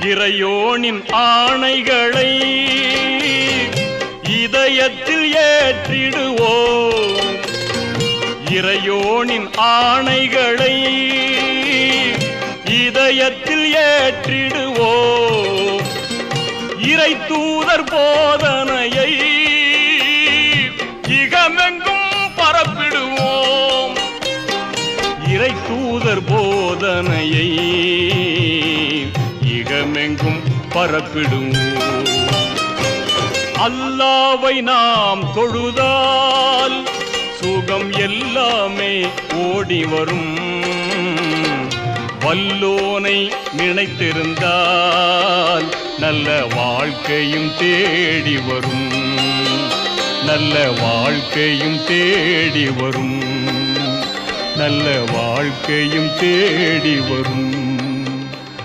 இறையோனின் ஆணைகளை இதயத்தில் ஏற்றிடுவோம். இறையோனின் ஆணைகளை இதயத்தில் ஏற்றிடுவோம். இறை தூதர் போதனையை இகமெங்கும் பரப்பிடுவோம். இறை தூதர் போதனையை இகமெங்கும் பரப்பிடுவோம். அல்லாவை நாம் தொழுதால் சுகம் எல்லாமே ஓடி வரும். வல்லோனை நினைத்திருந்தால் நல்ல வாழ்க்கையும் தேடி வரும். நல்ல வாழ்க்கையும் தேடி வரும். நல்ல வாழ்க்கையும் தேடி வரும்.